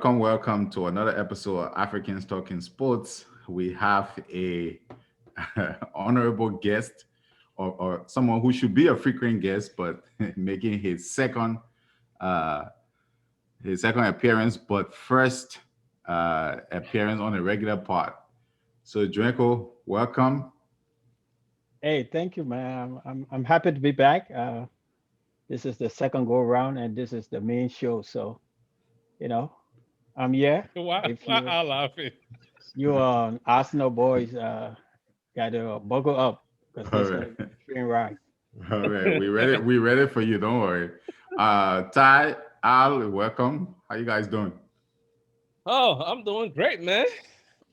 welcome to another episode of Africans Talking Sports. We have a honorable guest, or someone who should be a frequent guest, but making uh, his second appearance, but first appearance on a regular pod. So, Drinco, welcome. Hey, thank you, man. I'm happy to be back. This is the second go around, and this is the main show. So, you know, I'm here. Why, If why you I laughing? you Arsenal boys, gotta buckle up because All this is gonna right, be a train ride. all right, we ready. We ready for you. Don't worry. Ty, Al, welcome. How you guys doing? Oh, I'm doing great, man.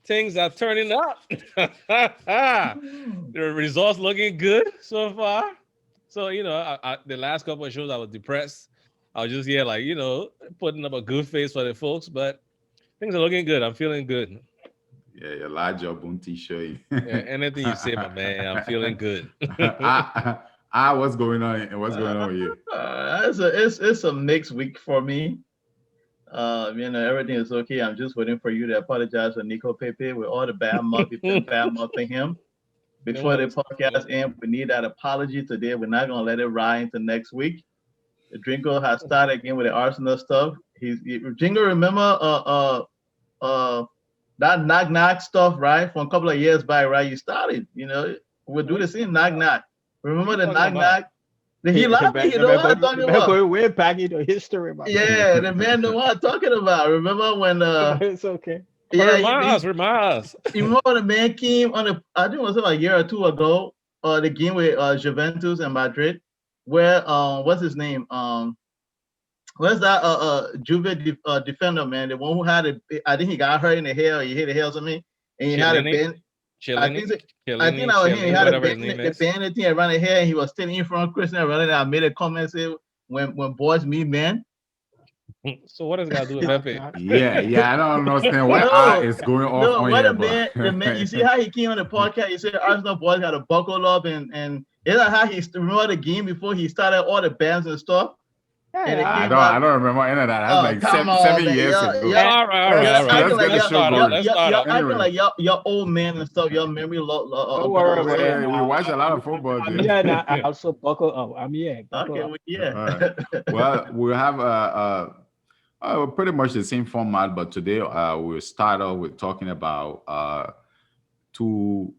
Things are turning up. The results looking good so far. So the last couple of shows I was depressed. I was just like putting up a good face for the folks, but things are looking good. I'm feeling good. Yeah, your large job Bunty show you. Yeah, anything you say, my man, I'm feeling good. What's going on? What's going on with you? It's a mixed week for me. Everything is okay. I'm just waiting for you to apologize for Nico Pepe with all the bad mouth you've been bad mouthing him. Before the podcast ends, we need that apology today. We're not gonna let it ride into next week. The Drinko has started again with the Arsenal stuff. Jingo, remember that knock knock stuff, right? From a couple of years back, right? You started, we'll do the same knock knock. Remember the knock knock? He laughing, you know what I'm talking about? We're way back into history, man. Yeah, the man know what I'm talking about. Remember when It's okay. Remind us. you remember when the man came on I think it was like a year or two ago, the game with Juventus and Madrid, where what's his name? Where's that defender, man? The one who had I think he got hurt in the hair, or he hit the hair or something, and he had a bend. I think that was him. He had a bandit thing around the hair, and he was standing in front of Christian Ronaldo. I made a comment say when boys meet men. So what does that do with Pepe? Yeah, I don't understand what is going on. No, what the man, you see how he came on the podcast? He said Arsenal boys got to buckle up, and it's like how he remember the game before he started all the bands and stuff. I don't remember any of that. That's like 7 years ago. All right. Let's start. Acting like y'all old man and stuff. Your memory. Don't worry, we watch a lot of football. Yeah, I also buckle up. I'm here. Okay, yeah. Right. Well, we have pretty much the same format, but today we'll start off with talking about two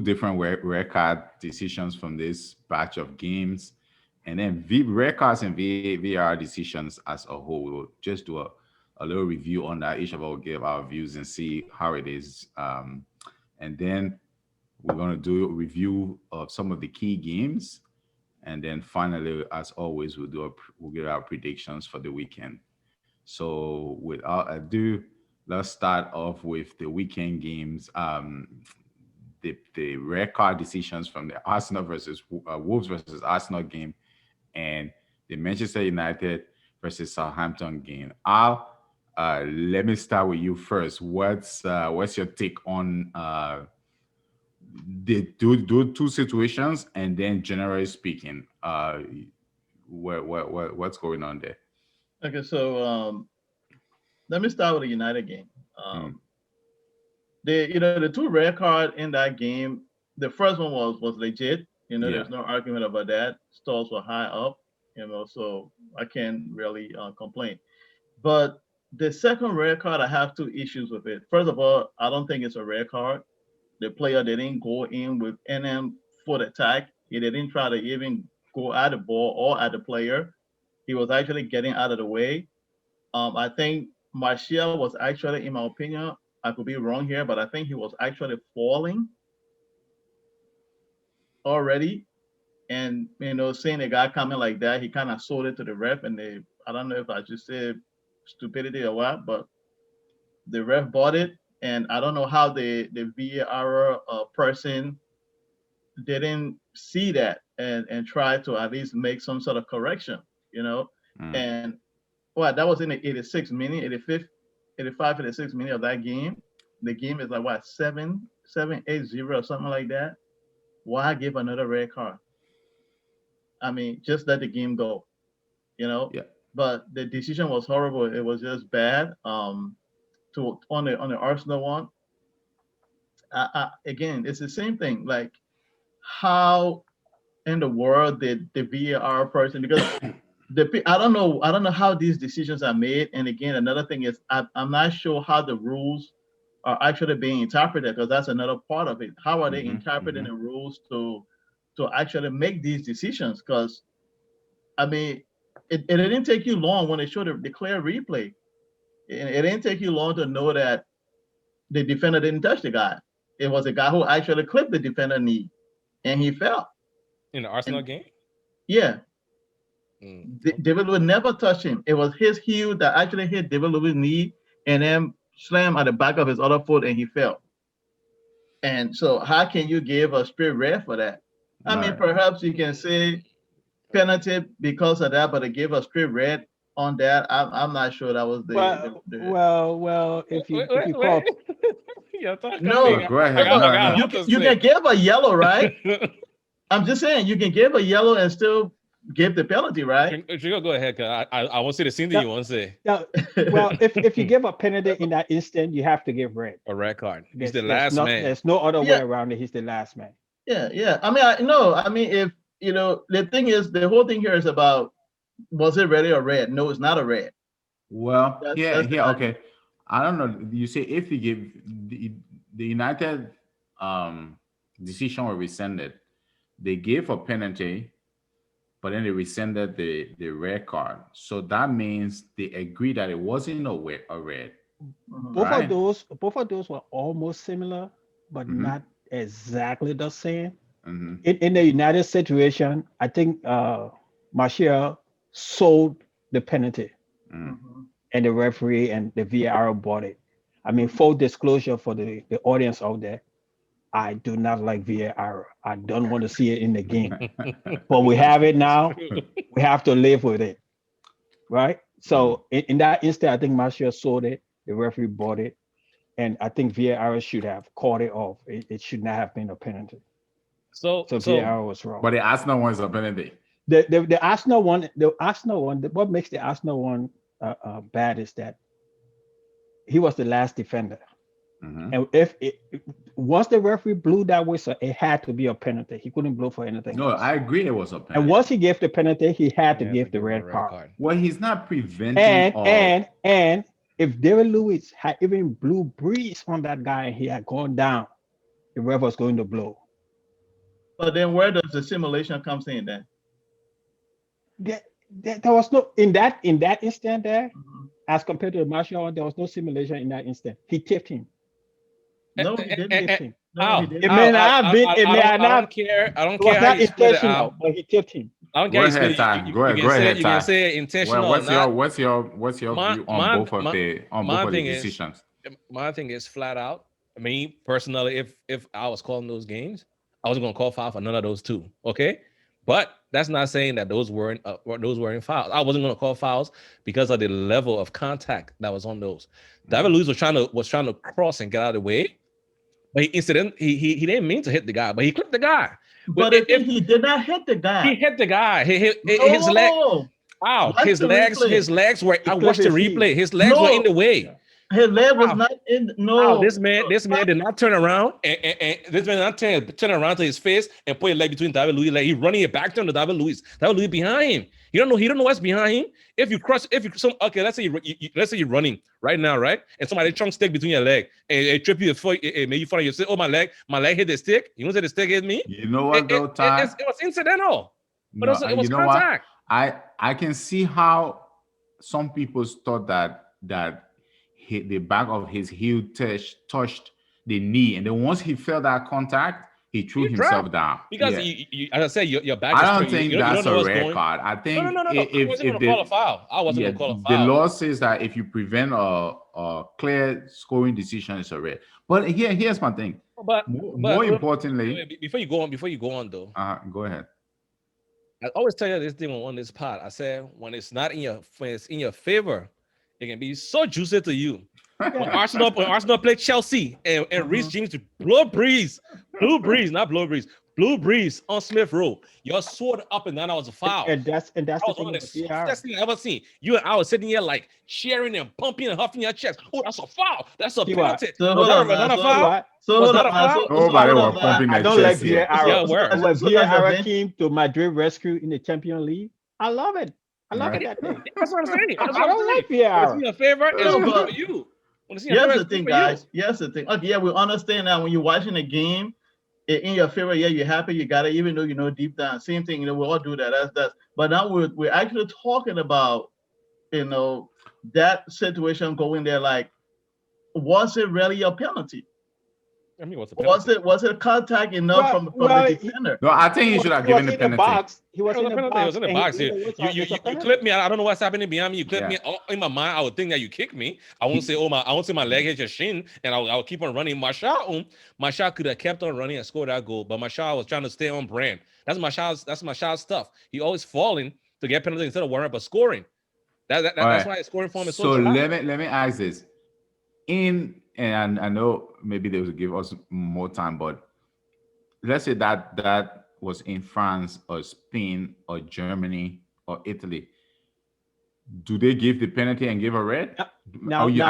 different red card decisions from this batch of games. And then red cards and VAR decisions as a whole. We'll just do a little review on that. Each of us will give our views and see how it is. And then we're going to do a review of some of the key games. And then finally, as always, we'll give our predictions for the weekend. So without ado, let's start off with the weekend games. The red card decisions from the Arsenal versus Wolves versus Arsenal game, and the Manchester United versus Southampton game. Al, let me start with you first. What's your take on the two situations, and then generally speaking, what's going on there? Okay, so let me start with the United game. The two red cards in that game. The first one was legit. There's no argument about that. Stalls were high up, so I can't really complain. But the second red card, I have two issues with it. First of all, I don't think it's a red card. The player didn't go in with NM foot attack. He didn't try to even go at the ball or at the player. He was actually getting out of the way. I think Martial was actually, in my opinion, I could be wrong here, but I think he was actually falling already. And, seeing a guy coming like that, he kind of sold it to the ref. And I don't know if I just said stupidity or what, but the ref bought it. And I don't know how the VAR person didn't see that and try to at least make some sort of correction, And that was in the 86th minute, 85th, 86th minute of that game. The game is like 7-8-0 or something like that. Why give another red card? I mean, just let the game go, Yeah. but the decision was horrible. It was just bad. To on the Arsenal one, again, it's the same thing. Like, how in the world did the VAR person, because I don't know how these decisions are made. And again, another thing is I'm not sure how the rules are actually being interpreted, because that's another part of it. How are they interpreting the rules to actually make these decisions? Because I mean, it didn't take you long when they showed the clear replay. It didn't take you long to know that the defender didn't touch the guy. It was a guy who actually clipped the defender knee, and he fell. In the Arsenal game? Yeah. David Lewis never touched him. It was his heel that actually hit David Lewis' knee and then slammed at the back of his other foot, and he fell. And so how can you give a straight red for that? I mean, perhaps you can say penalty because of that, but to give a straight red on that, I'm not sure that was the well. If you call no, go ahead. You can give a yellow, right? I'm just saying you can give a yellow and still give the penalty, right? Go ahead, cause I want to see the scene that you want to say. Well, if you give a penalty in that instant, you have to give red. A red card. He's the last man. There's no other way around it. He's the last man. Yeah. I mean, if the thing is, the whole thing here is about, was it red or red? No, it's not a red. Well, okay. I don't know. You say if you give the United decision was rescinded, they gave a penalty, but then they rescinded the red card. So that means they agreed that it wasn't a red. Both of those were almost similar, but not exactly the same. In the United situation, I think Martial sold the penalty, and the referee and the VAR bought it. I mean, full disclosure for the audience out there, I do not like VAR. I don't want to see it in the game. But we have it now. We have to live with it, right? So in that instant, I think Martial sold it. The referee bought it. And I think VAR should have called it off. It should not have been a penalty. So VAR was wrong. But the Arsenal one is a penalty. The Arsenal one, what makes the Arsenal one bad is that he was the last defender. And once the referee blew that whistle, it had to be a penalty. He couldn't blow for anything else. I agree it was a penalty. And once he gave the penalty, he had to give the red card. Well, he's not preventing. And if David Lewis had even blew breeze on that guy and he had gone down, the ref was going to blow. But then where does the simulation comes in then? There was no in that instant there, as compared to the Martial one, there was no simulation in that instant. He tipped him. No, he didn't tip him. No, he it may not have been. It may not. I don't care. I don't care how you split it out, but he tipped him. I don't care. Go ahead, Ty. Go ahead. You can say intentional. What's your view on both of the decisions? My thing is flat out. Me personally, if I was calling those games, I wasn't going to call foul for none of those two. Okay, but that's not saying that those weren't fouls. I wasn't going to call fouls because of the level of contact that was on those. David Luiz was trying to cross and get out of the way, but he didn't mean to hit the guy, but he clipped the guy. But if he did not hit the guy, he hit the guy. His leg. Wow, his legs were. I watched the replay. His legs were in the way. His leg was not in. No, this man did not turn around, and this man did not turn around to his face and put his leg between David Luiz. Like he's running it back to David Luiz. David Luiz behind him. He don't know what's behind him. Let's say you're running right now, right? And somebody chunk stick between your leg and trip you foot, maybe you fall on your stick. Oh, my leg hit the stick. You want to say the stick hit me? You know what though, Ty? It was incidental, but it was you know contact. What? I can see how some people thought that the back of his heel touched the knee, and then once he felt that contact, he threw himself down. Because as I said, your back. I don't think that's a red card. I think no. I wasn't going to call a foul. I wasn't going to call a foul. The law says that if you prevent a clear scoring decision, it's a red. But here's my thing. But more importantly, before you go on though. Go ahead. I always tell you this thing on this pod. I said when it's in your favor, it can be so juicy to you. When Arsenal play Chelsea and Reece James blew breeze, not blow breeze, Blue Breeze on Smith Road. Your sword up and down. That was a foul. And that's That the was thing one of with the VAR. softest things I ever seen. You and I was sitting here like cheering and pumping and huffing your chest. Oh, that's a foul. That's a penalty. So Was hold on, that man. not a foul? So Was hold that on, a man. foul? Nobody hold was on, man. pumping I their don't like chest here. VAR. Yeah, where? When that's the VAR thing. came to Madrid rescue in the Champions League, I love it. I love it that day. That's what I'm saying. That's I what I'm don't saying. like When it's VAR. in your favor, it's No, good but for you. When it's in your here's favor, the it's good thing, for guys. you. Here's the thing. Okay, yeah, we understand that when you're watching a game in your favor, yeah, you're happy, you got it, even though you know deep down. Same thing, we all do that. That's. But now we're actually talking about, that situation going there. Like, was it really a penalty? I mean, what's the penalty? Was it contact enough from the defender? No, I think he should have He was given the in the penalty. box. He was It in was a the penalty. It box. was in the and box. he- You clip me. I don't know what's happening behind me. You clip me. In my mind, I would think that you kick me. I won't say, I won't say my leg hit your shin, and I would keep on running. My shot could have kept on running and scored that goal, but my shot was trying to stay on brand. That's my shot stuff. He always falling to get penalty instead of worrying about scoring. That's why his scoring form is so let me ask this. And I know maybe they will give us more time, but let's say that was in France or Spain or Germany or Italy. Do they give the penalty and give a red? I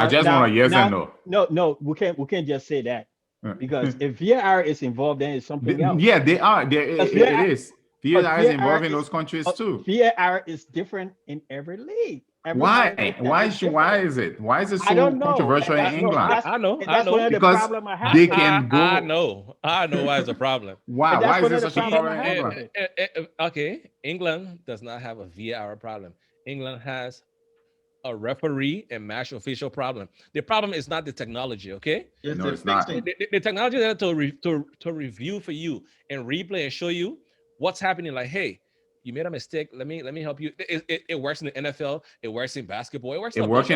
just want a yes and no. No, we can't just say that, because if VAR is involved, then it's something else. Yeah, they are. It is. VAR is involved in those countries too. VAR is different in every league. Why? Why is it? Why is it so controversial in England? I know. The problem I have. They can go. I know why it's a problem. Why? Why is it such a problem in England? Okay, England does not have a VAR problem. England has a referee and match official problem. The problem is not the technology, okay? No, it's not. The technology is there to review for you and replay and show you what's happening. Like, hey, you made a mistake. Let me help you. It works in the NFL. It works in basketball. It works in the World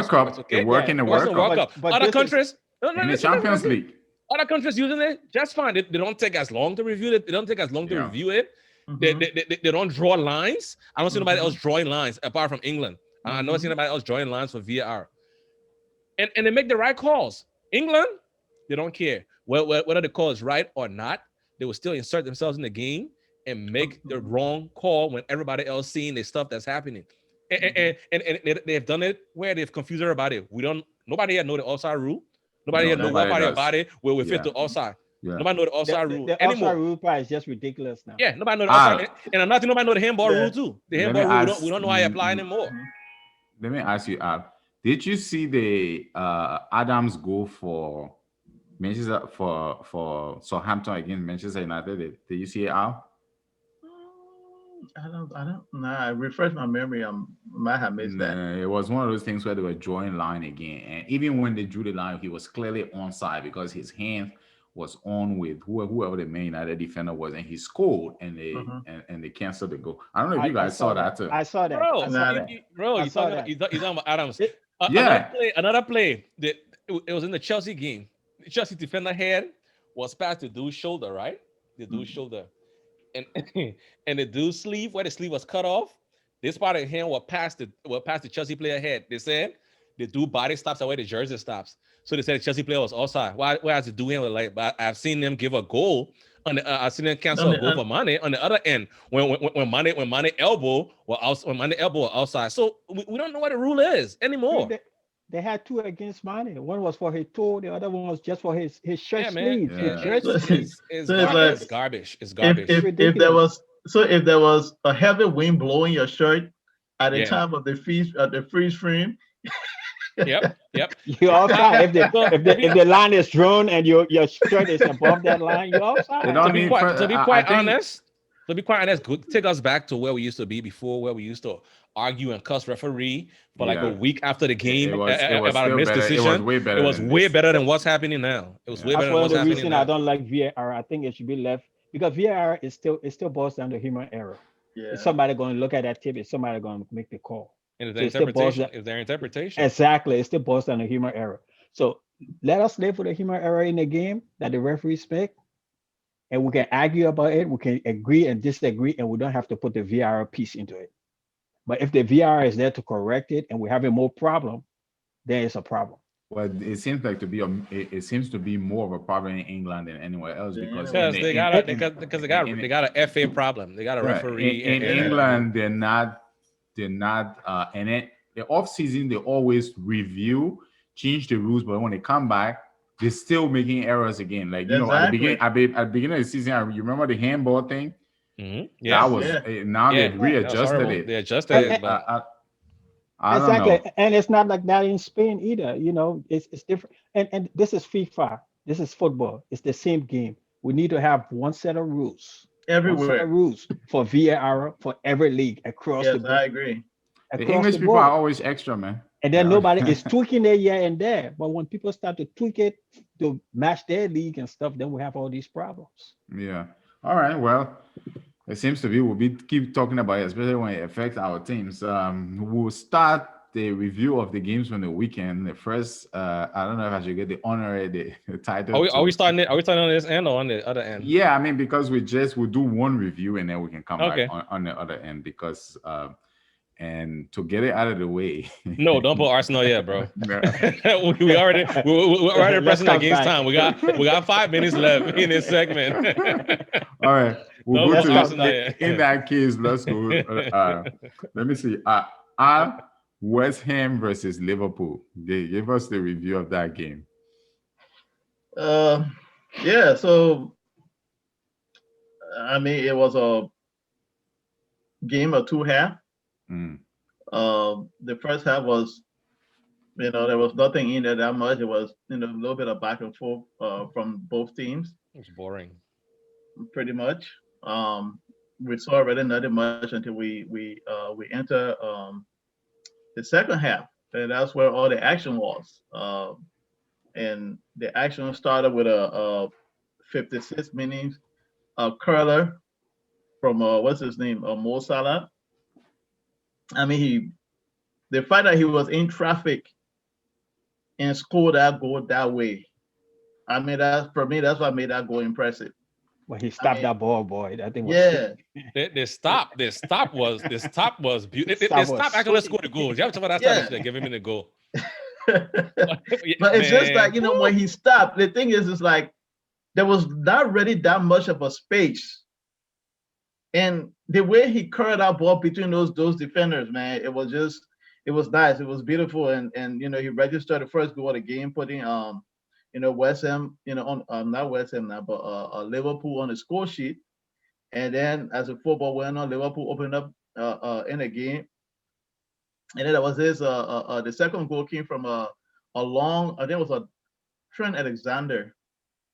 Cup. It works in the World Cup. But other countries, in the Champions League. Other countries using it just fine. They don't take as long to review it. They don't take as long to review it. Mm-hmm. They don't draw lines. I don't see nobody else drawing lines apart from England. I don't see anybody else drawing lines for VAR. And they make the right calls. England, they don't care whether the call is right or not. They will still insert themselves in the game and make the wrong call when everybody else seeing the stuff that's happening. And they've done it where they've confused everybody. Nobody here know the offside rule. Nobody here know what part of your body where we fit the offside. Yeah. Nobody know the offside rule the anymore. Offside rule part is just ridiculous now. Yeah, nobody know the offside. And I'm not think nobody know the handball rule too. The handball rule, we don't know how you apply anymore. Let me ask you, Al. Did you see the Adams goal for Manchester for Southampton against Manchester United? Did you see it, Al? I don't know. I refresh my memory. I might have missed that. It was one of those things where they were drawing line again. And even when they drew the line, he was clearly onside because his hand was on with whoever the Man United defender was, and he scored, and they canceled the goal. I don't know if you guys saw that too. I saw that. Bro, you talking about Adams. Yeah. Another play. It was in the Chelsea game. The Chelsea defender head was past the dude's shoulder, right? The dude's shoulder. And the dude's sleeve, where the sleeve was cut off, this part of the hand was past the Chelsea player head. They said the dude body stops at where the jersey stops. So they said the Chelsea player was offside. Whereas the dude hand was like, but I've seen them give a goal. I've seen them cancel a goal for Mane on the other end when Mane elbow was outside. So we don't know what the rule is anymore. They had two against Mane. One was for his toe, the other one was just for his shirt sleeve. It's garbage. It's garbage. If there was a heavy wind blowing your shirt at the time of the freeze frame. Yep. You're outside. If the line is drawn and your shirt is above that line, you're outside. To be quite honest, take us back to where we used to be before, where we used to argue and cuss referee for like a week after the game about a missed decision. It was way better than what's happening now. It was way better than what's happening now. That's one of the reasons I don't like VAR. I think it should be left because VAR is still boils down to human error. Yeah. Is somebody going to look at that tape? Is somebody going to make the call? And is their interpretation. Exactly. It still boils down to human error. So let us live with the human error in the game that the referees make. And we can argue about it. We can agree and disagree, and we don't have to put the VAR piece into it. But if the VAR is there to correct it and we're having more problem, then it's a problem. Well, it seems like to be it seems to be more of a problem in England than anywhere else because Because they got a FA problem. They got a referee in England. They're not and it the off season they always review, change the rules, but when they come back, they're still making errors again. Like at the beginning of the season, you remember the handball thing? Mm-hmm. Yeah, that was now they've readjusted it. They adjusted it. I don't exactly, know. and it's not like that in Spain either. It's different. And this is FIFA. This is football. It's the same game. We need to have one set of rules. One set of everywhere. rules for VAR for every league across the Yes, board. I agree. The Across English the people are board. always extra, man. And then nobody is tweaking it here and there. But when people start to tweak it to match their league and stuff, then we have all these problems. Yeah. All right. Well, it seems to be we'll keep talking about it, especially when it affects our teams. We'll start the review of the games from the weekend. The first, I don't know if I should get the honor, the title. Are we starting it? Are we starting on this end or on the other end? Yeah, I mean because we'll do one review and then we can come back on the other end because and to get it out of the way. No, don't put Arsenal yet, bro. we already pressing against time. We got 5 minutes left in this segment. All right. We'll go to in that case, let's go. Let me see. West Ham versus Liverpool. They give us the review of that game. Yeah, so I mean it was a game of two halves. The first half was, there was nothing in there that much. It was, a little bit of back and forth from both teams. It's boring. Pretty much. We saw already nothing much until we enter the second half, and that's where all the action was. And the action started with a 56 minutes curler from what's his name, Mo Salah. I mean, the fact that he was in traffic and scored that goal that way. I mean, for me, that's what made that goal impressive. Well, he stopped that ball, boy. That thing was the stop was beautiful. The stop actually scored the goal. You have to that time to give him the goal. But it's just like, when he stopped, the thing is like there was not really that much of a space. And the way he curled that ball between those defenders, man, it was nice. It was beautiful. And he registered the first goal of the game, putting West Ham, on not West Ham now, but Liverpool on the score sheet. And then as the football went on, Liverpool opened up in the game. And then there was this the second goal came from a long, I think it was a Trent Alexander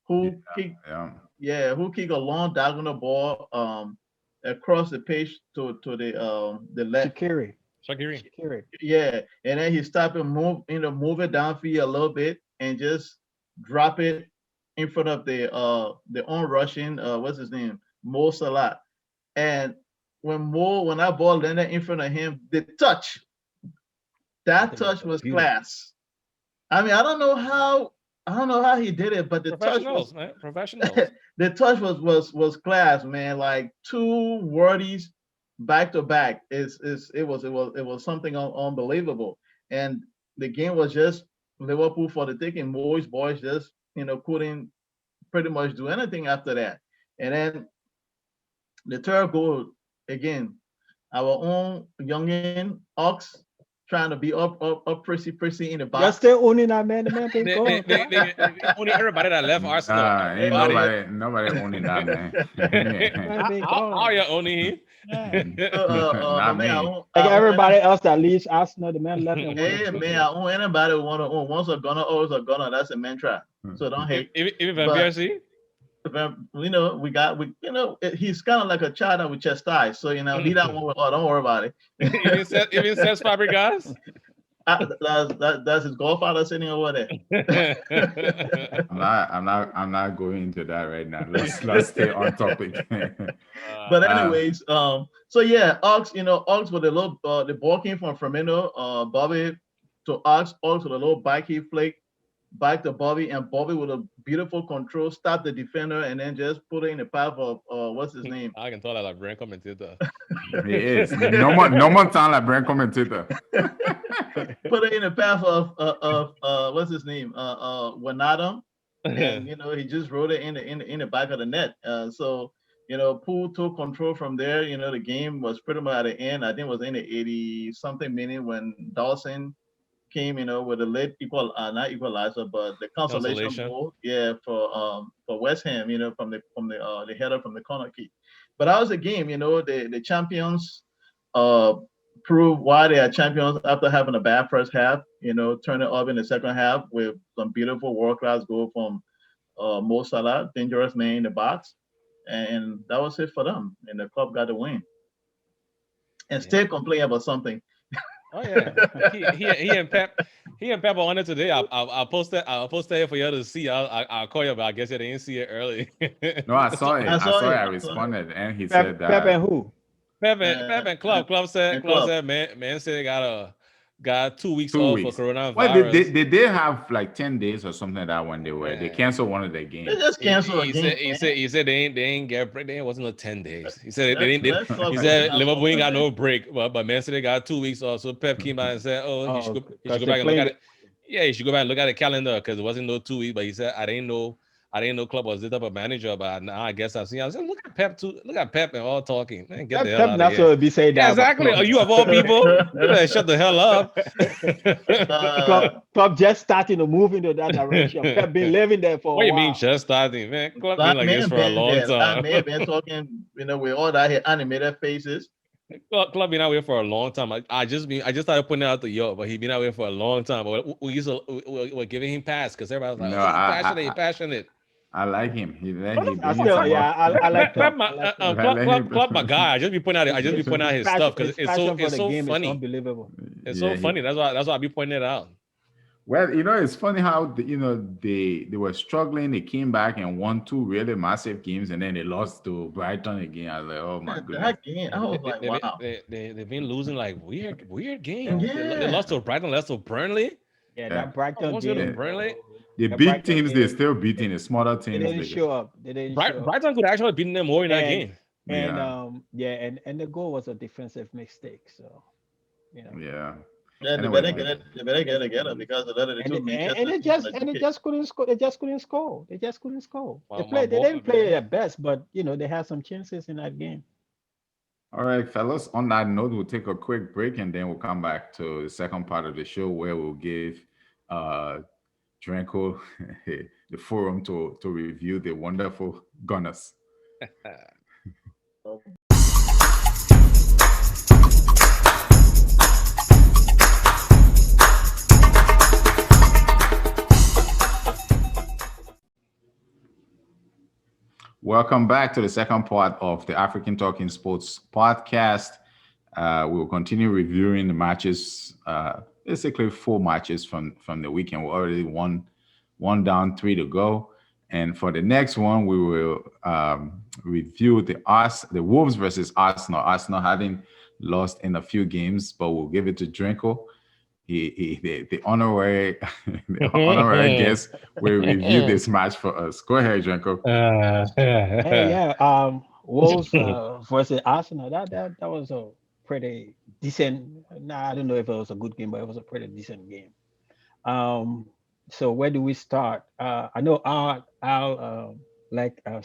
who kicked a long diagonal ball across the pitch to the left. Shaqiri. Yeah, and then he stopped and move it downfield a little bit and just drop it in front of the on-rushing what's his name, Mo Salah. And when that ball landed in front of him, the touch was class. I mean, I don't know how he did it, but the touch was professionals. The touch was class, man. Like two wordies back to back. It was something unbelievable. And the game was just Liverpool for the taking. Boys just couldn't pretty much do anything after that. And then the third goal again, our own youngin Ox trying to be up prissy in the box. You're still owning that man. The man been going. Only everybody that left Arsenal. Ain't nobody owning that man. How you owning him? Everybody else that leaves Arsenal, the man left. Hey man, I own anybody who want to own. Once a gunner, always a gunner. That's a mantra. So don't hate. Even Van Persie. He's kind of like a child that we chastise. So leave that one. Don't worry about it. Even says Fabregas. That's his godfather sitting over there. I'm not going into that right now. Let's stay on topic. But anyways, so yeah, Ox with the little the ball came from Firmino, Bobby to Ox to the little back he flick, back to Bobby, and Bobby with a beautiful control stopped the defender and then just put it in the path of what's his name? I can tell that like brand commentator. He is. No more time like brand commentator. Put it in the path of what's his name? Wanadam. And he just wrote it in the back of the net. So Poole took control from there. The game was pretty much at the end. I think it was in the 80 something minute when Dawson came, with a late not equalizer, but the consolation goal, for West Ham, from the header from the corner kick. But that was a game, the champions prove why they are champions after having a bad first half, turn it up in the second half with some beautiful world-class goal from Mo Salah, dangerous man in the box. And that was it for them. And the club got the win. And still complain about something. Oh yeah, he and Pep are on it today. I'll post it for you to see. I'll call you, but I guess you didn't see it early. No, I saw it. I responded, and he said that. Pep and who? Pep and Club. Club said man said got 2 weeks off for coronavirus. Well, they did have like 10 days or something like that when they canceled one of their games. They just canceled a game. He said they ain't get break. They wasn't no 10 days. He said he said Liverpool ain't got no break, but Man City got 2 weeks off. So Pep came out and said, you should go back and look at it. Yeah, you should go back and look at the calendar because it wasn't no 2 weeks. But he said I didn't know Club was this type of manager, but now I guess I've seen. I said, look at Pep too. Look at Pep and all talking. Man, get the hell out of here. Pep be saying that. Exactly. Are you of all people? You better shut the hell up. Club just starting to move into that direction. Pep been living there for a while. What do you mean just starting, man? Club been like this for a long time. That man been talking, with all that animated faces. Club been out here for a long time. I just started putting it out to yo, but he been out here for a long time. But we're giving him pass because everybody was like, he's passionate. I like him. I like Club my guy. I just be pointing out his stuff because it's so funny. It's unbelievable. It's so funny. That's why I be pointing it out. Well, it's funny how they were struggling. They came back and won 2 really massive games, and then they lost to Brighton again. I was like, oh my goodness. That game, I was like, wow. They've been losing like weird games. Yeah. They lost to Brighton, lost to Burnley. Yeah, that Brighton game. Burnley. The big teams, they're still beating the smaller teams. They didn't show up. Brighton could actually have beaten them more in that game. And the goal was a defensive mistake. So, Yeah. Yeah, they better get it together because the other two they just couldn't score. They just couldn't score. They didn't play their best, but they had some chances in that game. All right, fellas. On that note, we'll take a quick break and then we'll come back to the second part of the show where we'll give Drinco the forum to review the wonderful Gunners. Welcome back to the second part of the African Talking Sports podcast. We will continue reviewing the matches, basically 4 matches from the weekend. We're already one down, 3 to go. And for the next one, we will review the Wolves versus Arsenal. Arsenal having lost in a few games, but we'll give it to Drinco. The honorary guest will review this match for us. Go ahead, Drinco. Wolves versus Arsenal. That was a pretty decent. I don't know if it was a good game, but it was a pretty decent game. So where do we start? I know our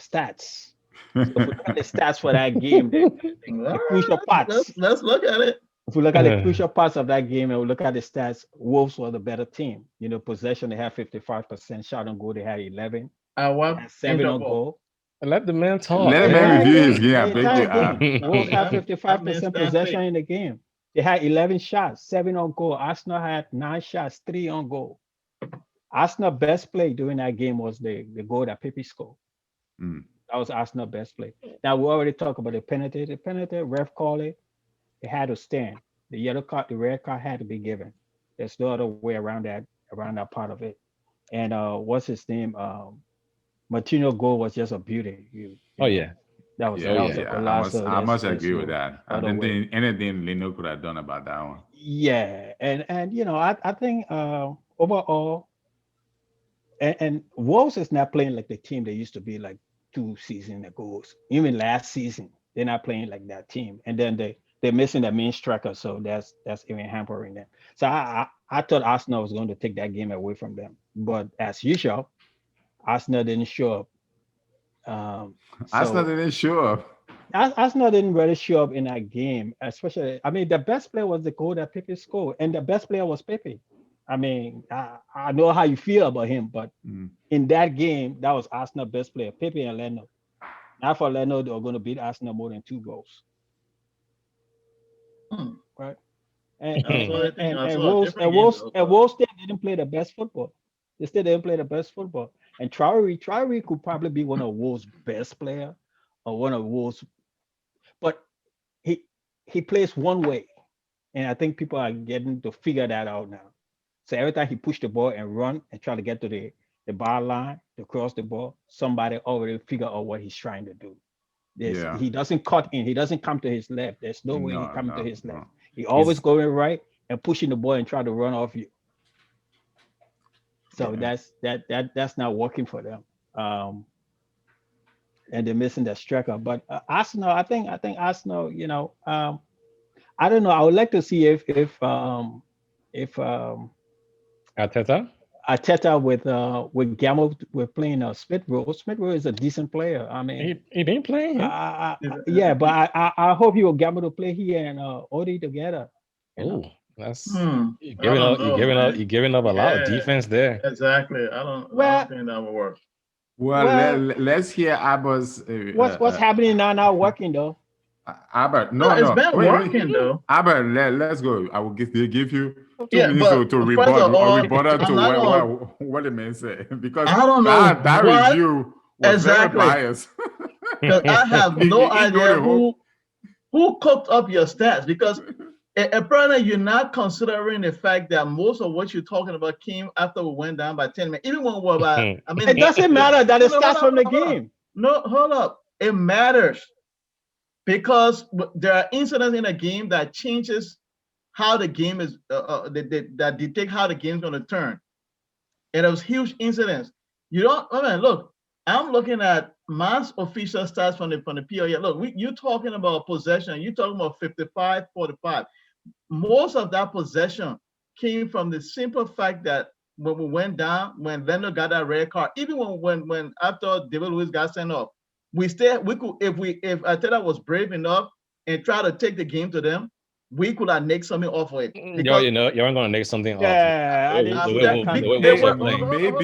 stats. So if we look at the stats for that game, the crucial parts. Let's look at it. If we look at the crucial parts of that game and we look at the stats, Wolves were the better team. Possession, they had 55%. Shot on goal, they had 11. 7 on goal. Let the man talk. Let the man review his game. Wolves had 55% possession in the game. They had 11 shots, 7 on goal. Arsenal had 9 shots, 3 on goal. Arsenal best play during that game was the goal that Pepe scored. That was Arsenal best play. Now, we already talked about the penalty. The penalty, ref called it. It had to stand. The yellow card, the red card had to be given. There's no other way around that part of it. And what's his name? Martino goal was just a beauty. That was I must agree with that. I don't think anything Lino could have done about that one. Yeah, and I think overall, And Wolves is not playing like the team they used to be like 2 seasons ago. Even last season, they're not playing like that team. And then they're missing their main striker, so that's even hampering them. So I thought Arsenal was going to take that game away from them, but as usual, Arsenal didn't show up. Arsenal So didn't show up. Arsenal didn't really show up in that game, especially. I mean, the best player was the goal that Pepe scored, and the best player was Pepe. I mean, I know how you feel about him, but in that game, that was Arsenal's best player, Pepe and Leno. Not for Leno, they were going to beat Arsenal more than 2 goals, right? And Wolves still didn't play the best football. They still didn't play the best football. And Traore could probably be one of Wolves' best player or one of Wolves, but he plays one way, and I think people are getting to figure that out now. So every time he push the ball and run and try to get to the bar line to cross the ball, somebody already figure out what he's trying to do. He doesn't cut in. He doesn't come to his left. There's no way he comes to his left. He always going right and pushing the ball and try to run off you. So that's not working for them. And they're missing that striker. But Arsenal, I think Arsenal, I don't know. I would like to see if Arteta with Gamma with playing Smith Rowe. Smith Rowe is a decent player. I mean, he been playing. Yeah, but I hope he will Gamma to play here and Odi together. Oh, that's you're giving up a lot of defense there. Exactly. I don't think that will work. Well, let's hear Abba's. What's happening now? Not working though. Albert, it's been working though. Albert, let's go. I will give you 2 minutes to rebut to what the man said, because I don't know that review was very biased. Because I have no idea who cooked up your stats, because apparently you're not considering the fact that most of what you're talking about came after we went down by 10 minutes. Even when we were about, I mean, it doesn't matter that it starts from the game. No, hold up. It matters. Because there are incidents in a game that changes how the game is, that dictate how the game's going to turn. And it was huge incidents. Look, I'm looking at mass official stats from the PLE. Look, you're talking about possession. You're talking about 55-45. Most of that possession came from the simple fact that when we went down, when Leonard got that red card, even when after David Luiz got sent off, we could, if Arteta was brave enough and try to take the game to them, we could have nicked something off of it. You aren't going to nick something off. Maybe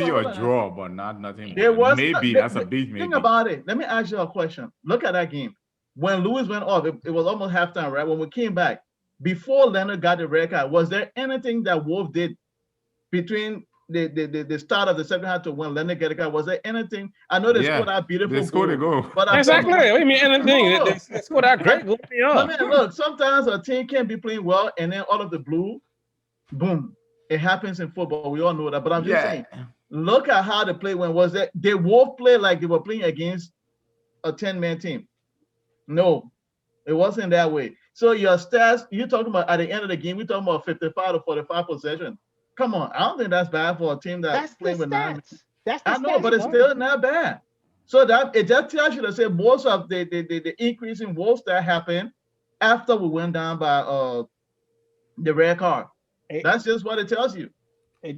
a draw, but nothing. That's a big maybe. Think about it. Let me ask you a question. Look at that game. When Luis went off, it was almost halftime, right? When we came back, before Leonard got the red card, was there anything that Wolf did between the start of the second half to when Leonard got a card? Was there anything? I know they scored that beautiful goal. They scored a goal. But exactly. What do you mean anything? They scored that great goal. I mean, look, sometimes a team can't be playing well, and then all of the blue, boom. It happens in football. We all know that. But I'm just saying, look at how they play. When was that? They Wolf play like they were playing against a 10-man team. No, it wasn't that way. So your stats, you're talking about at the end of the game, we're talking about 55-45 possession. Come on, I don't think that's bad for a team that's playing with 9. I know, but it's still not bad. So that it just tells you to say most of the increase in Wolves that happened after we went down by the red card. That's just what it tells you.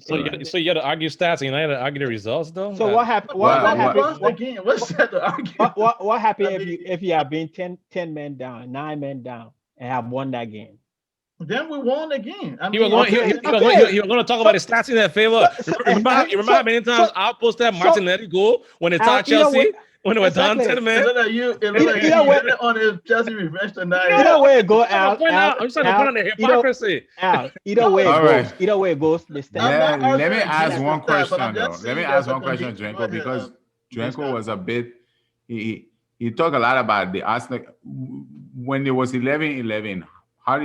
So you got to argue stats and you got to argue the results, though. So what happened? What happened? What's that to argue? What happened if you have been 10 men down, 9 men down, and have won that game? Then we won the game. I mean, you were going to talk about the stats in their favor. Remember how many times I posted Martinelli goal when they talked Chelsea? When it was down 10 men. On his Chelsea refresh tonight. Either way it goes out. I'm just trying to put on the hypocrisy. Either way it goes. Let me ask one question, though. Let me ask one question, Drinco, because Drinco was a bit. He talked a lot about the Arsenal when it was 11-11. How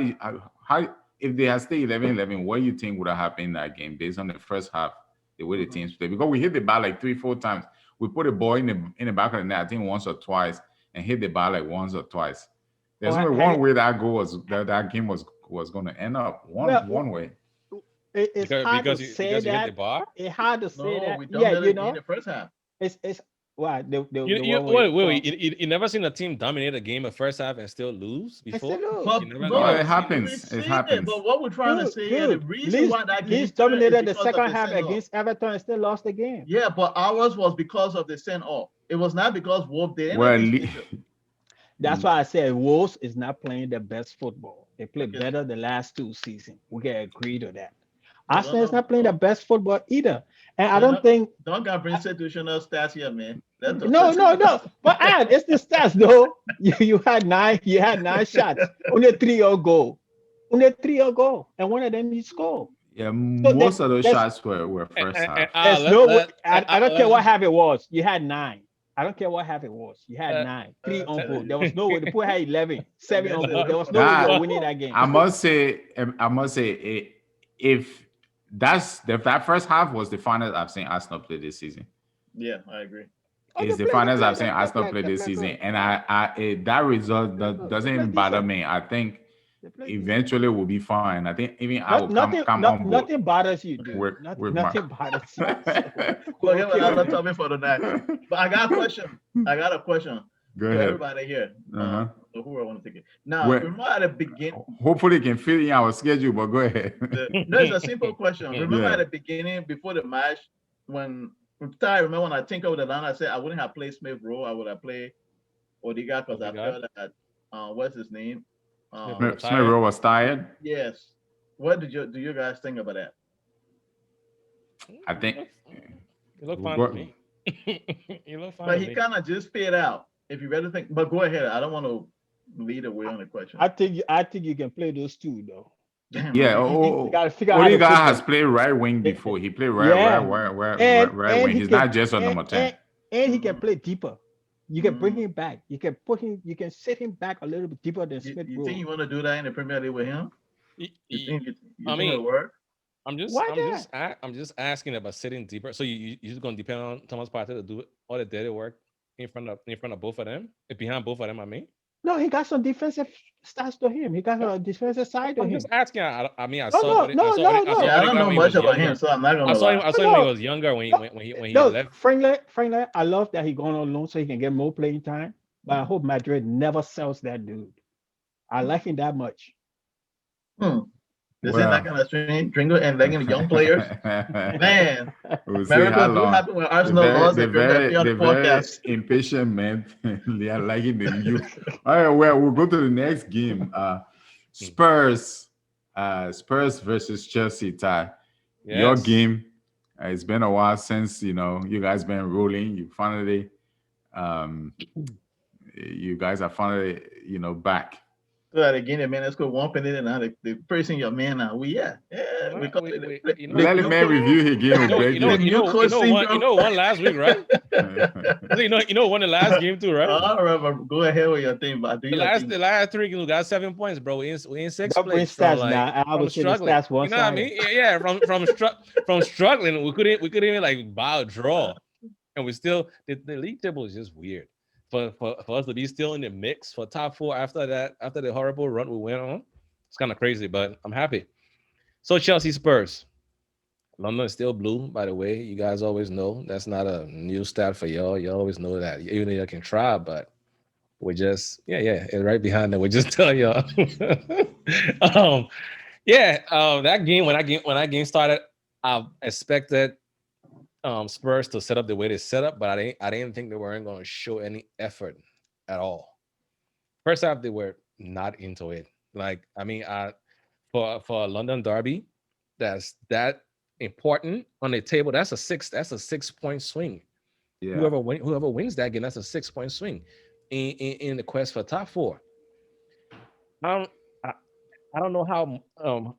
if they had stayed 11-11, what do you think would have happened in that game based on the first half, the way the teams played? Because we hit the ball like 3-4 times. We put a ball in the back of the net, I think once or twice, and hit the ball like once or twice. There's only one way that game was going to end up. One way. it's hard to say because you hit the that. bar. It's hard to say No, that. we Yeah, dominated the game in the first half. it's why You wait. You never seen a team dominate a game of first half and still lose I said, before? look, But You never. No, it we've happens. It seen it. happens. But what we're trying to say, and the dude. reason why that game Leeds turned is dominated the because of second the half send off. against Everton and still lost the game. Yeah, but ours was because of the send off. It was not because Wolf did Well, anything. That's why I said Wolves is not playing the best football. They played Okay. better the last 2 seasons. We can agree to that. No, Arsenal is no, not playing no. the best football either. And I No, don't no. think Don't got bring situational stats here, man. no. But it's the stats though. You had nine shots. Only 3 goal. Only 3 goal. And one of them you score. Yeah, So most of those shots were first half. There's no way. I don't care what half it was. You had 9. I don't care what half it was. You had 9. 3 on goal. There was no way. The pool had 11. 7 on goal. There was no way you were winning that game. I must say, if that first half was the finest I've seen Arsenal play this season. Yeah, I agree. It's the finest I've seen Arsenal play this season, and that result doesn't even bother me. I think eventually we'll be fine. I think even I will come on board. Nothing bothers you, dude. Nothing bothers you. Well, yeah, but I'm not talking for tonight. But I got a question. Go to ahead. everybody here. So who I want to take it now? Wait. Remember at the beginning. Hopefully, it can fit in our schedule. But go ahead. There's a simple question. Remember Yeah. at the beginning, before the match, I remember when I think over the line, I said I wouldn't have played Smith Rowe. I would have played Odegaard because I felt that what's his name? Smith Rowe was tired. Yes. What do you guys think about that? I think You look fine to me. You look fine. But he kind of just paid out. If you really think, but go ahead. I don't want to lead away on the question. I think you can play those two though. Yeah. You gotta figure out. Odegaard has played right wing before. He played right wing. He's not just a number 10. And he can play deeper. You can bring him back. You can set him back a little bit deeper than Smith Rowe. You think you want to do that in the Premier League with him? You think it'll work? I'm just asking about sitting deeper. So you're just gonna depend on Thomas Partey to do all the dirty work in front of both of them, behind both of them. I mean, no, he got some defensive stats to him. He got a defensive side to him. I'm just asking. I saw. I don't know much about him, so I'm not gonna. I saw him when he was younger. When he left. Frankly, I love that he going on loan so he can get more playing time. But I hope Madrid never sells that dude. I like him that much. Is it not gonna strain Drinco and letting young players? Man, we'll see how long. What happened when Arsenal lost? The very impatient man. They are liking the new. All right, well, we'll go to the next game. Spurs versus Chelsea. Ty, your game. It's been a while since you guys been rolling. You guys are finally back. So that again, man, let's go 1 minute and now the person your man now. We let the man review his game. One last week, right? Won the last game too, right? All right, go ahead with your thing, but the last 3 games we got 7 points, bro. We in 6th place. Stats now. I would say the stats one. You know what I mean? Yeah, from struggling, we couldn't even like draw, and we still the league table is just weird. For us to be still in the mix for top 4 after the horrible run we went on, it's kind of crazy, but I'm happy. So Chelsea Spurs. London is still blue, by the way. You guys always know that's not a new stat for y'all. You always know that. Even though you can try, but we're just it's right behind them. We just tell y'all. That game when that game started, I expected Spurs to set up the way they set up, but I didn't think they weren't going to show any effort at all. First half, they were not into it. Like, I mean, for a London derby, that's that important on the table. That's a 6-point swing. Yeah. Whoever wins that game, that's a 6-point swing in the quest for top 4. I don't know how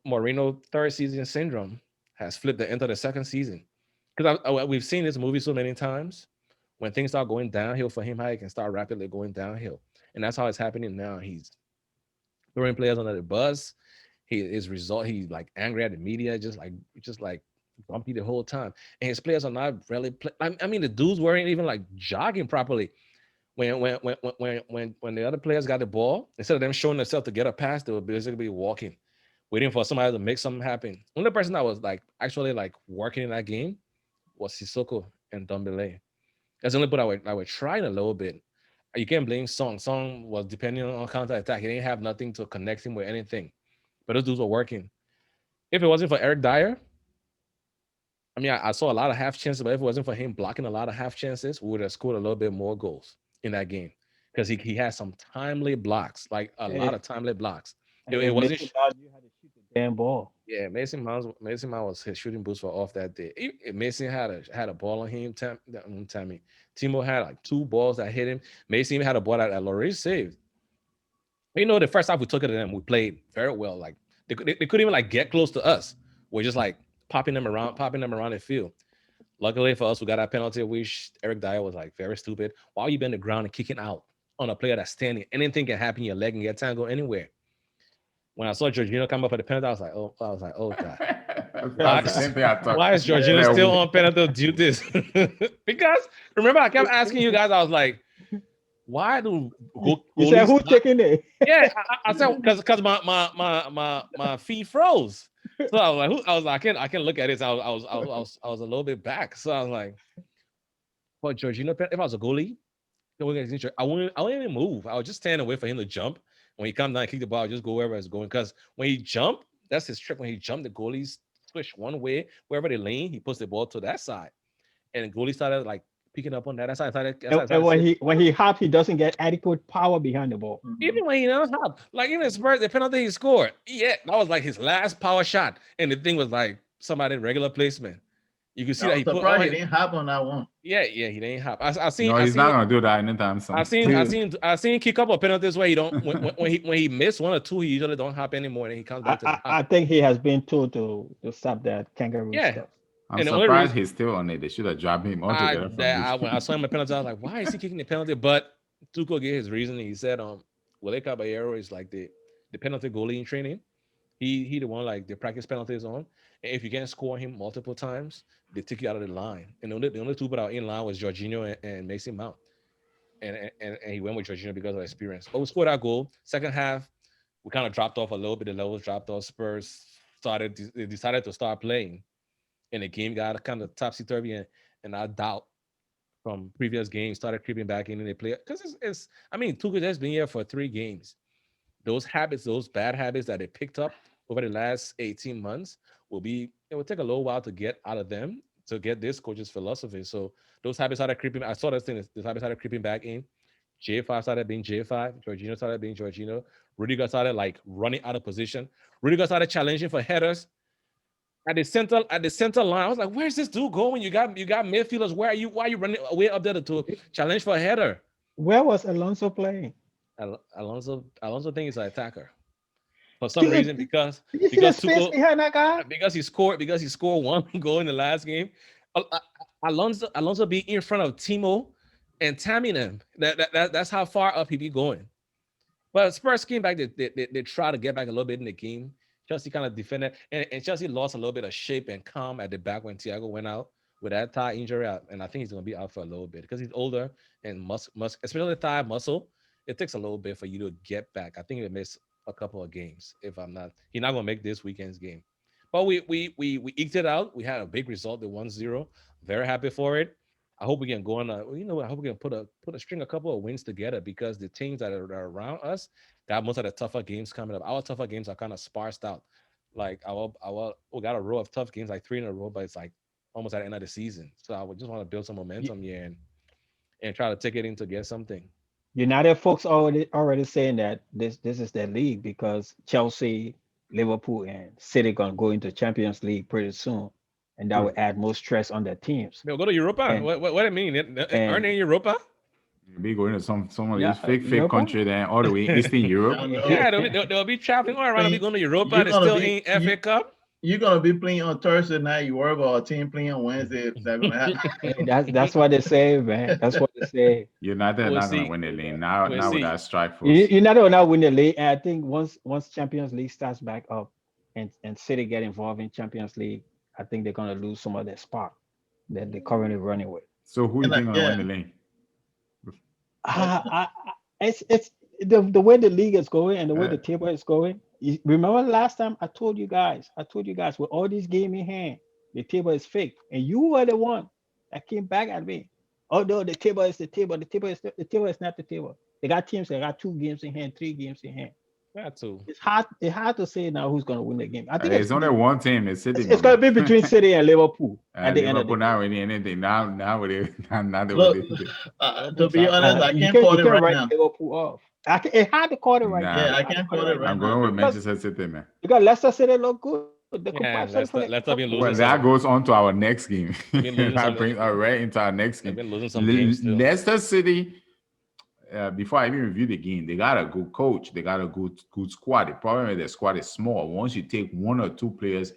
Mourinho third season syndrome has flipped the end of the second season. Because we've seen this movie so many times. When things start going downhill for him, how he can start rapidly going downhill, and that's how it's happening now. He's throwing players under the bus. He's like angry at the media, just like grumpy the whole time. And his players are not really. I mean, the dudes weren't even like jogging properly. When the other players got the ball, instead of them showing themselves to get a pass, they were basically walking. waiting for somebody to make something happen. Only person that was like actually like working in that game was Sissoko and Dombele. That's the only people that were trying a little bit. You can't blame Song. Song was depending on counter attack. He didn't have nothing to connect him with anything. But those dudes were working. If it wasn't for Eric Dyer, I mean, I saw a lot of half chances, but if it wasn't for him blocking a lot of half chances, we would have scored a little bit more goals in that game because he had some timely blocks, like a lot of timely blocks. It wasn't. You had to shoot the damn ball. Yeah, Mason Mount was his shooting boots were off that day. Mason had a ball on him. Tammy Timo had like 2 balls that hit him. Mason even had a ball that Lloris saved. You know, the first half we took it to them, we played very well. Like they couldn't even like get close to us. We're just like popping them around the field. Luckily for us, we got that penalty, which Eric Dyer was like very stupid. Why are you been the ground and kicking out on a player that's standing? Anything can happen. Your leg can get tangled anywhere. When I saw Jorginho come up for the penalty, I was like, oh god. That's the same thing I thought. Why is Jorginho still on penalty to do this? Because remember, I kept asking you guys, I was like, why do you said who's taking it? Yeah, I said because my feet froze. So I was like, I can look at it. I was a little bit back. So I was like, but Jorginho, if I was a goalie, I wouldn't even move. I would just stand away for him to jump. When he come down and kick the ball, just go wherever it's going. Because when he jump, that's his trick. When he jumped, the goalies switch one way, wherever they lane, he puts the ball to that side. And the goalie started like picking up on that. That's and when he hops, he doesn't get adequate power behind the ball. Even when he doesn't hop, like even Spurs, the penalty he scored, that was like his last power shot. And the thing was like somebody regular placement. You can see that he put on. He didn't hop on that one. Yeah, he didn't hop. I seen. No, he's not gonna do that anytime soon. I seen kick up a penalties where he don't when he missed 1 or 2, he usually don't hop anymore, and he comes back to the hop. I think he has been told to stop that kangaroo stuff. I'm surprised he's still on it. They should have dropped him altogether. When I saw him a penalty, I was like, why is he kicking the penalty? But Tuchel gave his reason. He said, Wale Caballero is like the penalty goalie in training. He the one like the practice penalties on. And if you can't score him multiple times, they take you out of the line. And the only 2 people that were in line was Jorginho and Mason Mount. And he went with Jorginho because of experience. But we scored our goal. Second half, we kind of dropped off a little bit. The levels dropped off. Spurs decided to start playing. And the game got kind of topsy-turvy. And I doubt from previous games started creeping back in and they play. Because Tuchel has been here for 3 games. Those habits, those bad habits that they picked up over the last 18 months it will take a little while to get out of them, to get this coach's philosophy. So those habits started creeping. I saw this habits started creeping back in. J5 started being J5. Jorginho started being Jorginho. Rudiger started like running out of position. Rudiger started challenging for headers at the center line. I was like, where's this dude going? You got midfielders. Why are you running way up there to challenge for a header? Where was Alonso playing? Alonso think he's an attacker. For some reason, because Tuchel, behind that guy? because he scored 1 goal in the last game. Alonso be in front of Timo and Tammy them. That's how far up he be going. But Spurs came back. They try to get back a little bit in the game. Chelsea kind of defended, and Chelsea lost a little bit of shape and calm at the back when Thiago went out with that thigh injury, and I think he's going to be out for a little bit because he's older and especially thigh muscle. It takes a little bit for you to get back. I think he missed a couple of games. He's not gonna make this weekend's game. But we eked it out. We had a big result, the 1-0. Very happy for it. I hope we can go on I hope we can put a string a couple of wins together because the teams that are around us got most of the tougher games coming up. Our tougher games are kind of sparsed out. Like we got a row of tough games, like 3 in a row, but it's like almost at the end of the season. So I would just want to build some momentum here and try to take it in to get something. United folks already saying that this is their league because Chelsea, Liverpool, and City gonna go into Champions League pretty soon, and that will add more stress on their teams. They'll go to Europa. What do you mean? Aren't they in Europa? Be going to some of these fake country then all the way Eastern Europe. Yeah, they'll be traveling all around. They'll be going to Europa. They're still in FA Cup. You're gonna be playing on Thursday night. You worry about a team playing on Wednesday. That's gonna happen. That's what they say, man. That's what they say. United not gonna win the league now. Now with that strike force. United will not win the league. And I think once Champions League starts back up, and City get involved in Champions League, I think they're gonna lose some of their spot that they're currently running with. So who you think gonna win the league? It's the way the league is going and the way the table is going. Remember last time I told you guys, with all these game in hand, the table is fake, and you were the one that came back at me. Oh no, the table is the table. The table is not the table. They got teams that got 2 games in hand, 3 games in hand. Not too. It's hard. It's hard to say now who's going to win the game. I think It's only one team. It's City. it's going to be between City and Liverpool at the end of the Liverpool day. not winning anything now. Now they Look, to be honest, I can't call it right now. Liverpool off. It's hard to call it right now. Yeah, I can't call it right now. I'm going with Manchester City, man. Because Leicester City look good. Well, that goes on to our next game. That brings us right into our next game. Been losing some games still. Leicester City. Before I even review the game, they got a good coach. They got a good squad. The problem is their squad is small. Once you take 1 or 2 players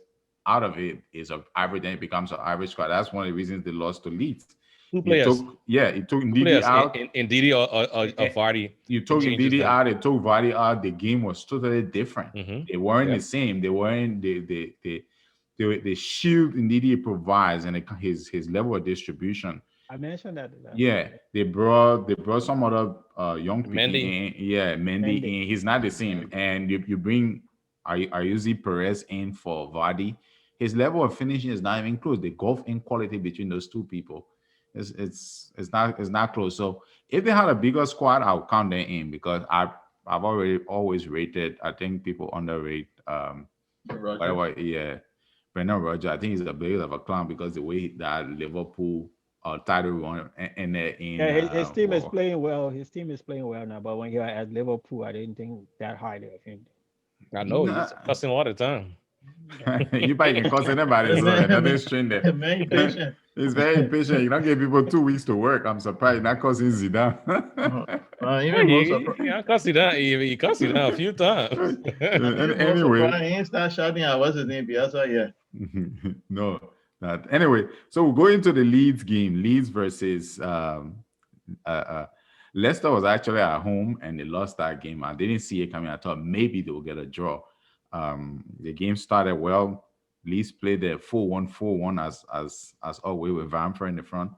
out of it, it's an average, then it becomes an average squad. That's one of the reasons they lost to Leeds. 2 players. It took Ndidi out. Ndidi or Vardy. You took Ndidi out. It took Vardy out. The game was totally different. Mm-hmm. They weren't the same. They weren't. The shield Ndidi provides and his level of distribution. I mentioned that. Yeah, they brought some other young people Mendy. in. Yeah, Mendy in. He's not the same. And you bring Ayuzi Perez in for Vardy. His level of finishing is not even close. The golf inequality between those 2 people, it's not close. So if they had a bigger squad, I'll count them in because I've always rated. I think people underrate Brendan Rodgers. I think he's a bit of a clown because the way that Liverpool title run and his team is playing well. His team is playing well now. But when he was at Liverpool, I didn't think that highly of him. I know he's cussing all the time. You probably can cuss anybody, so another strain there. Very patient. He's very impatient. You don't give people 2 weeks to work. I'm surprised not cussing Zidane. He cussed Zidane a few times. Anyway, he ain't start shouting at what's his name, Bielsa, yeah. No. Anyway, so we'll go into the Leeds game. Leeds versus Leicester was actually at home and they lost that game. I didn't see it coming. I thought maybe they will get a draw. The game started well. Leeds played the 4-1-4-1 as always with Bamford in the front.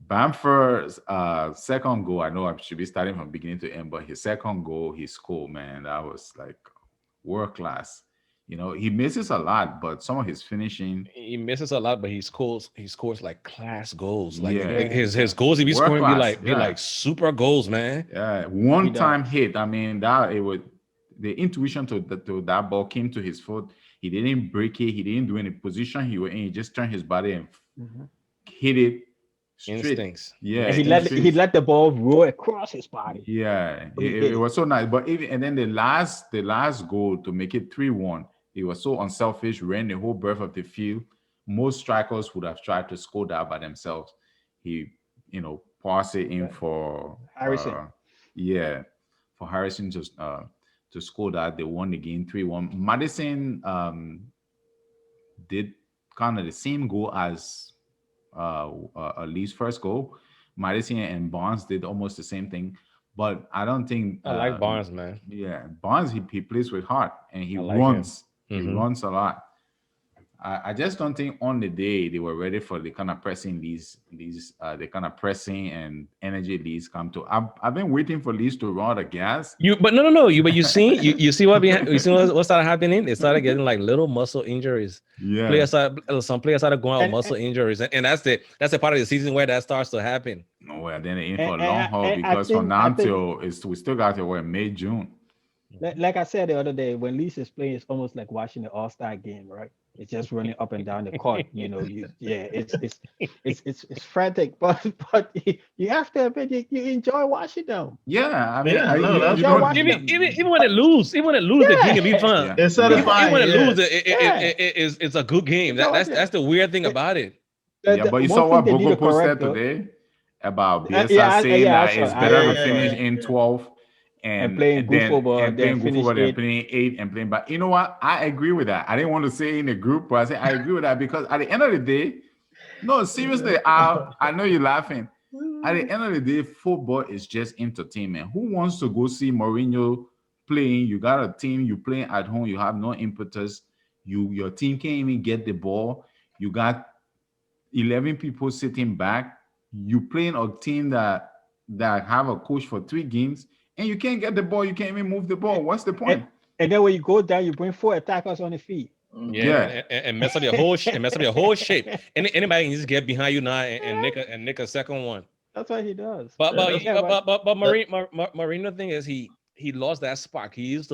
Bamford's second goal, I know I should be starting from beginning to end, but his second goal, he scored, man. That was like world class. You know, he misses a lot, but some of his finishing. He misses a lot, but he scores like class goals. Like his goals, if he's scoring, be like super goals, man. Yeah, one-time hit. I mean, that it would. The intuition to that ball came to his foot. He didn't break it. He didn't do any position he was in. He just turned his body and hit it straight. Instincts. Yeah, and he let the ball roll across his body. Yeah, it was so nice. But then the last goal to make it 3-1. He was so unselfish, ran the whole breadth of the field. Most strikers would have tried to score that by themselves. He, passed it in for Harrison. For Harrison to score that. They won the game 3-1. Maddison did kind of the same goal as Lee's first goal. Maddison and Barnes did almost the same thing. But I don't think I like Barnes, man. Yeah, Barnes he plays with heart and he runs. He runs a lot. I just don't think on the day they were ready for the kind of pressing the kind of pressing and energy Leeds come to. I've been waiting for Leeds to run out of gas. But you see what started happening? They started getting like little muscle injuries. Yeah, some players started going out with muscle injuries, and that's the part of the season where that starts to happen. No, well, then they're in for a long haul because from now till we still got to May, June. Like I said the other day, when Leeds is playing, it's almost like watching the All-Star game, right? It's just running up and down the court. It's frantic, but you have to admit you enjoy watching them. Yeah, I mean, even when they lose, the game can be fun. Yeah. It's satisfying. Even when they lose, it's a good game. That's the weird thing about it. But you saw what Boko posted today about Bielsa saying that it's better to finish in 12th. And playing good football, and playing 8 and playing. But you know what? I agree with that. I didn't want to say in a group, but I say I agree with that because at the end of the day, no, seriously, I know you're laughing. At the end of the day, football is just entertainment. Who wants to go see Mourinho playing? You got a team, you playing at home, you have no impetus. Your team can't even get the ball. You got 11 people sitting back. You playing a team that have a coach for 3 games. And you can't get the ball. You can't even move the ball. What's the point? And then when you go down, you bring 4 attackers on the field. Yeah, and mess up your whole shape. Anybody can just get behind you now and nick a second one. That's what he does. But Marino thing is he lost that spark. He used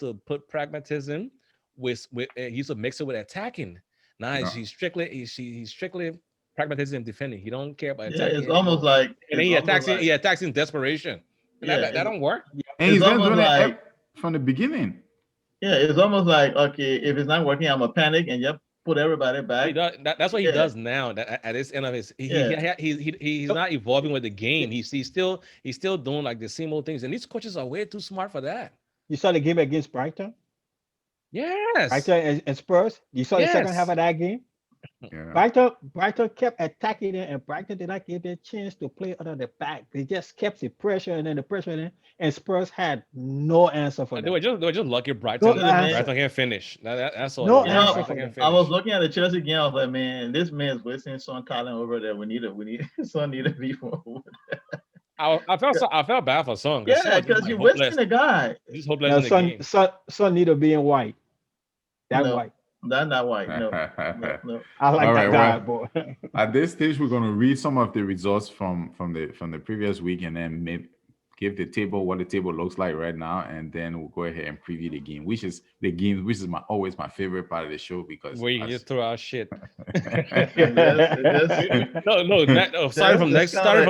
to put pragmatism with he used to mix it with attacking. Now he's strictly pragmatism defending. He don't care about attacking. Yeah, it's almost like and then he attacks in desperation. That don't work. And he's been doing it from the beginning. Yeah, it's almost like, okay, if it's not working, I'm a panic and you put everybody back. That's what he does now. That at this end of his, he's not evolving with the game. He's still doing like the same old things. And these coaches are way too smart for that. You saw the game against Brighton? Yes. Brighton and Spurs. You saw the second half of that game? Yeah. Brighton kept attacking it, and Brighton did not give their chance to play under the back. They just kept the pressure, and then the pressure, and Spurs had no answer for them. They were just lucky Brighton can't finish. That's all. No answer for them. I was looking at the Chelsea game. I was like, man, this man's wasting Son Colin over there. We need Son need to be over there. I felt bad for Son. Yeah, because you're wasting the guy. He's hopeless in the game. Son need to be in white. White. That's not white. No. I like that guy, boy. At this stage, we're going to read some of the results from the previous week, and then maybe give the table what the table looks like right now, and then we'll go ahead and preview the game, which is always my favorite part of the show because we just throw out shit. Yes. No. Starting from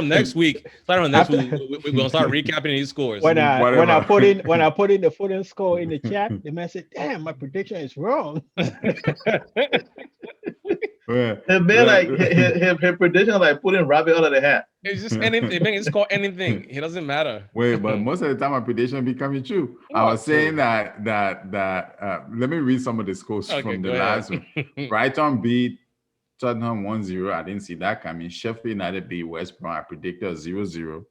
next week, we're gonna start recapping these scores. When I put in the footing score in the chat, the man said, "Damn, my prediction is wrong." And man, like his prediction, like putting rabbit out of the hat. It's just anything. They can score anything. It doesn't matter. Wait, but most of the time, my prediction be coming true. I was saying that let me read some of the scores from the last one. Brighton beat Tottenham 1-0. I didn't see that coming. Sheffield United beat West Brom. I predicted 0-0.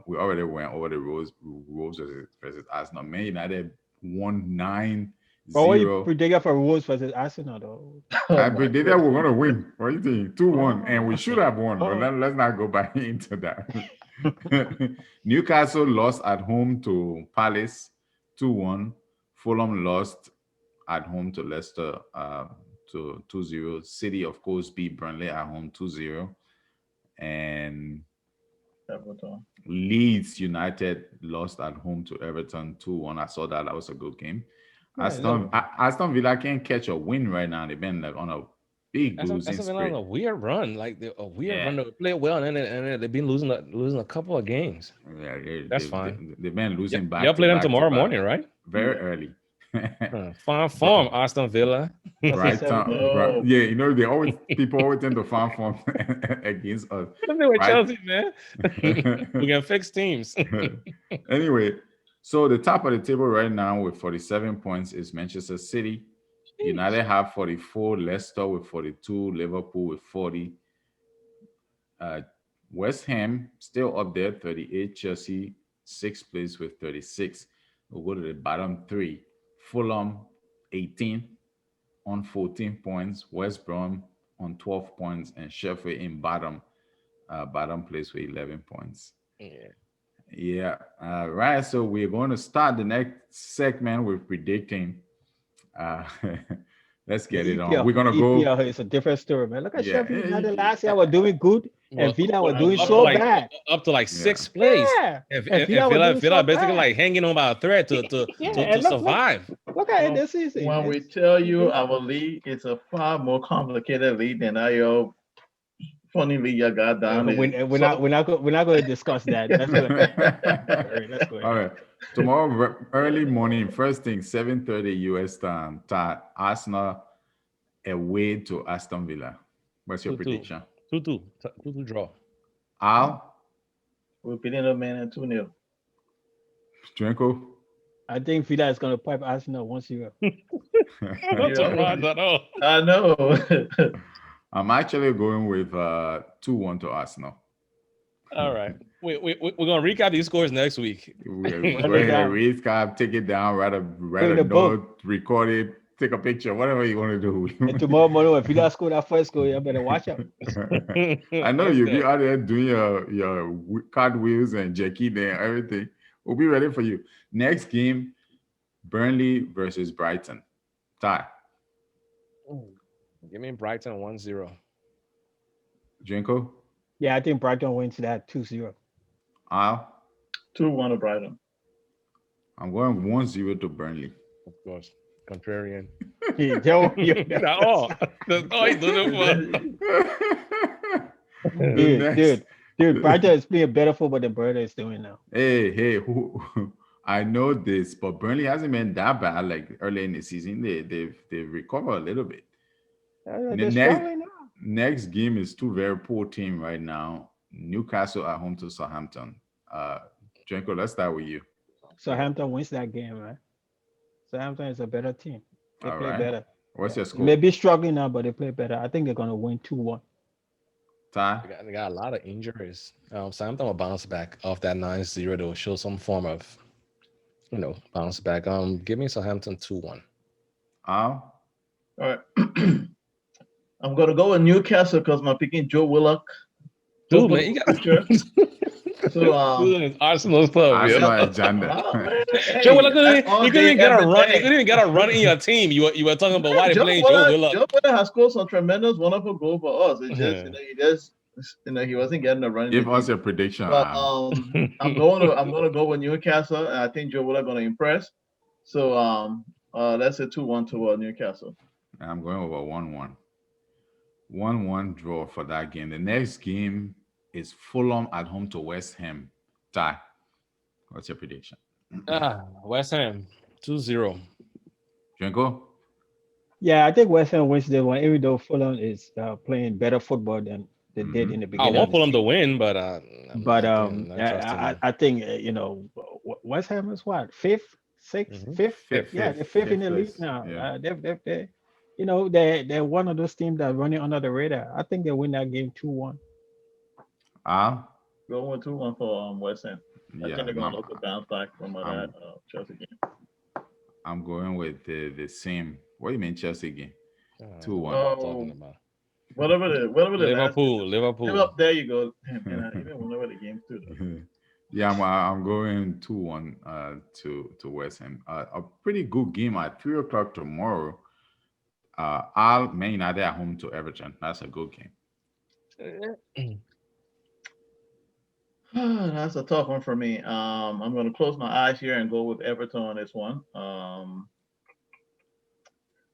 We already went over the Wolves versus Arsenal. Man United won 9-0. But what you predicted for Wolves versus Arsenal, though? I predicted we're going to win. What do you think? 2-1. And we should have won, but let's not go back into that. Newcastle lost at home to Palace 2-1. Fulham lost at home to Leicester to 2-0. City, of course, beat Burnley at home 2-0. And Leeds United lost at home to Everton 2-1. I saw that. That was a good game. Aston Villa can't catch a win right now. They've been like on a big losing streak. On a weird run, like a weird run. They play well, and then they've been losing a couple of games. Yeah, that's fine. They've been losing back. Y'all play them tomorrow morning, right? Very early. Farm form, Aston Villa. Right. Yeah, people always tend to farm form against us. With Chelsea, man. We can fix teams. Anyway. So the top of the table right now with 47 points is Manchester City. United have 44, Leicester with 42, Liverpool with 40. West Ham still up there, 38. Chelsea, 6th place with 36. We'll go to the bottom 3. Fulham, 18 on 14 points. West Brom on 12 points. And Sheffield in bottom place with 11 points. Yeah. Right. So we're going to start the next segment with predicting. Let's get it on. We're gonna go. Yeah, it's a different story, man. Look at Sheffield United last year were doing good, and Villa were doing so bad. Up to like 6th place. Yeah. And Villa basically like hanging on by a thread to survive. Look at it this season. When we tell you our league is a far more complicated league than our funny league you got down there. We're not going to discuss that. Let's go. All right. Tomorrow early morning, first thing, 7:30 US time. Arsenal away to Aston Villa. What's your prediction? 2-2 draw. Al? We're beating a man at 2-0. Drinco? I think Villa is going to pipe Arsenal 1-0. Not surprised at all. I know. I'm actually going with 2-1 to Arsenal. All right. We're going to recap these scores next week. We're going to recap, take it down, write a note, record it, take a picture, whatever you want to do. And tomorrow morning, if Villa score that first goal, you better watch out. I know you'll be out there doing your cartwheels and Jackie there and everything. We'll be ready for you. Next game, Burnley versus Brighton. Ty. Give me Brighton 1-0. Drinko. Yeah, I think Brighton wins that 2-0. Al. 2-1 to Brighton. I'm going 1-0 to Burnley. Of course. Contrarian. Joe, That's all he's doing dude, Brighton is playing better football than Brighton is doing now. Hey, I know this, but Burnley hasn't been that bad. Like early in the season, they've recovered a little bit. The next game is two very poor teams right now. Newcastle at home to Southampton. Drinko, let's start with you. Southampton wins that game, right? Southampton is a better team. They play better. What's your score? Maybe struggling now, but they play better. I think they're gonna win 2-1. Ty? They got a lot of injuries. Southampton will bounce back off that 9-0. They'll show some form of, bounce back. Give me Southampton 2-1. Al? All right. I'm gonna go with Newcastle because I'm picking Joe Willock. Dude, man, you got so Arsenal's club. Arsenal agenda. Joe Willock, you couldn't even get a run. You couldn't even get a run in your team. You were talking about why they playing Joe Willock. Joe Willock has scored some tremendous, wonderful goal for us. It's just he wasn't getting a run. Give us a prediction. But I'm gonna go with Newcastle, and I think Joe Willock gonna impress. So let's say 2-1 to Newcastle. I'm going over 1-1. 1-1 draw for that game. The next game is Fulham at home to West Ham. Ty, what's your prediction? West Ham 2-0. Drinko? Yeah, I think West Ham wins this one, even though Fulham is playing better football than they did in the beginning. I want Fulham to win, but I think West Ham is what, fifth, sixth, fifth? Yeah, they're fifth in the league now. Yeah. They're one of those teams that are running under the radar. I think they win that game 2-1. Going 2-1 for West Ham. I think they're going to look to bounce back from that Chelsea game. I'm going with the same. What do you mean Chelsea game? 2-1. Talking about. Whatever the Liverpool. There you go. Even whenever the game's too. Yeah, I'm going 2-1 to West Ham. A pretty good game at 3:00 tomorrow. Man United at home to Everton. That's a good game. That's a tough one for me. I'm going to close my eyes here and go with Everton on this one.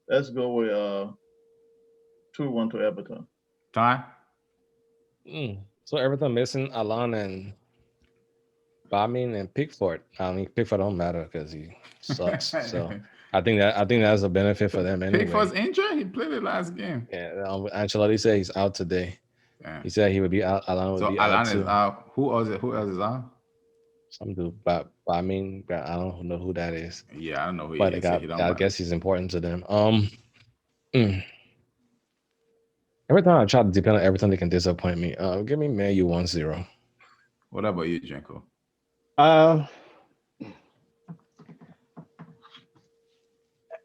Let's go with 2-1 to Everton. Ty? So Everton missing Alan and Bamin and Pickford. I mean, Pickford don't matter because he sucks. So I think that's a benefit for them anyway. Pickford's injured. He played the last game. Yeah, Ancelotti said he's out today. Yeah. He said he would be out. Alan would be out too. Is out. Who else is out? Some dude, but I mean, I don't know who that is. Yeah, I don't know who but he is. I guess he's important to them. Every time I try to depend on everything, they can disappoint me. Give me Man U 1-0. What about you, Drinko?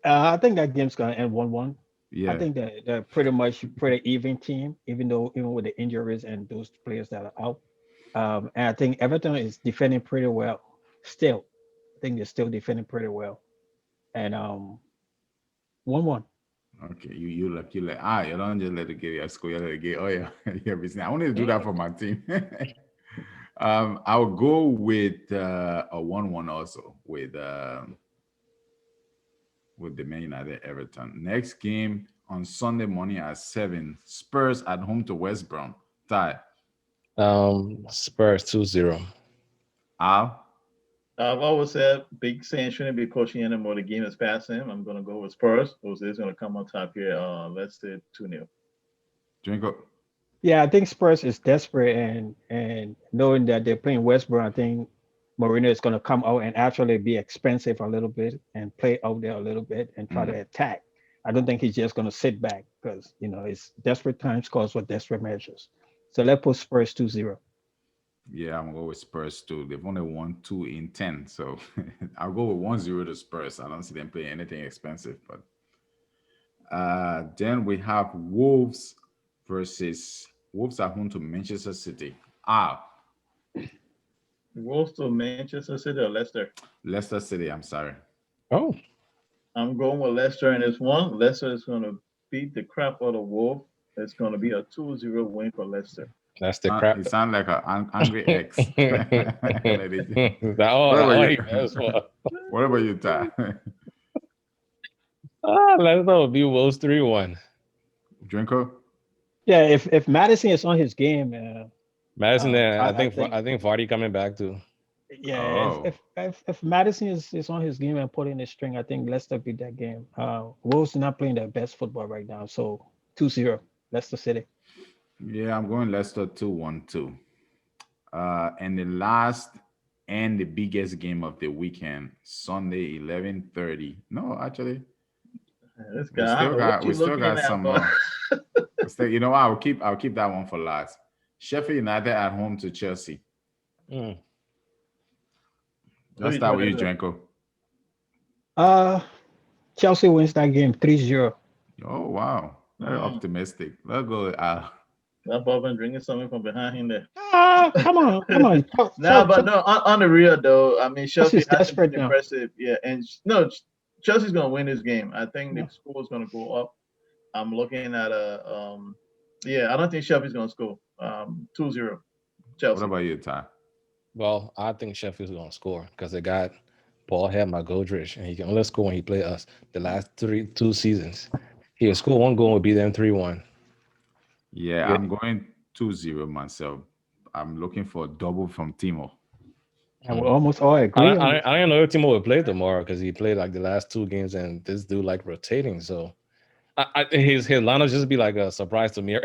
I think that game's gonna end 1-1. Yeah. I think that they're pretty even team, even with the injuries and those players that are out. And I think Everton is defending pretty well still. I think they're still defending pretty well. And 1-1. Okay, you don't just let it get your score, you let it get everything. I want to do that for my team. I'll go with a 1-1 also with the Man United Everton. Next game on Sunday morning at 7, Spurs at home to West Brom. Ty. Spurs 2-0. Al? I've always said Big Sam shouldn't be coaching anymore. The game is past him. I'm going to go with Spurs. Jose's going to come on top here. Let's say 2-0. Drinko? Yeah, I think Spurs is desperate and knowing that they're playing West Brom, I think Mourinho is going to come out and actually be expensive a little bit and play out there a little bit and try to attack. I don't think he's just going to sit back because, it's desperate times calls for desperate measures. So let's put Spurs 2-0. Yeah, I'm going to go with Spurs too. They've only won 2 in 10. So I'll go with 1-0 to Spurs. I don't see them playing anything expensive. But then we have Wolves at home to Manchester City. Wolves to Manchester City or Leicester? Leicester City, I'm sorry. Oh. I'm going with Leicester in this one. Leicester is going to beat the crap out of Wolf. It's going to be a 2-0 win for Leicester. That's the crap. You sound like an angry ex. Lady. All he does for. What about you, Ty? Let's know. Be Wolves 3-1. Drinko? Yeah, if Madison is on his game, Madison, I think Vardy coming back too. Yeah, if Madison is on his game and putting the string, I think Leicester beat that game. Wolves not playing their best football right now, so 2-0 Leicester City. Yeah, I'm going Leicester 2-1 too. And the last and the biggest game of the weekend, Sunday 11:30. No, actually, this guy, we still got some more. You know what? I'll keep that one for last. Sheffield United at home to Chelsea. Let's start with you, Drinko. Chelsea wins that game 3-0. Oh wow, very optimistic. Let's go. That Bob been drinking something from behind him there. Come on. On the real though, I mean Chelsea has been now. impressive. Yeah, and no, Chelsea's gonna win this game. I think the score is gonna go up. I'm looking at I don't think Sheffield's gonna score. 2-0 Chelsea. What about you, Ty? Well, I think Sheffield's gonna score because they got Paul Goldrich, and he can only score when he played us the last two seasons. He'll score one goal, will be them 3-1. Yeah, I'm going 2-0 myself. I'm looking for a double from Timo. And we almost all agree. I don't know if Timo will play tomorrow because he played like the last 2 games, and this dude like rotating. So his lineup just be like a surprise to me.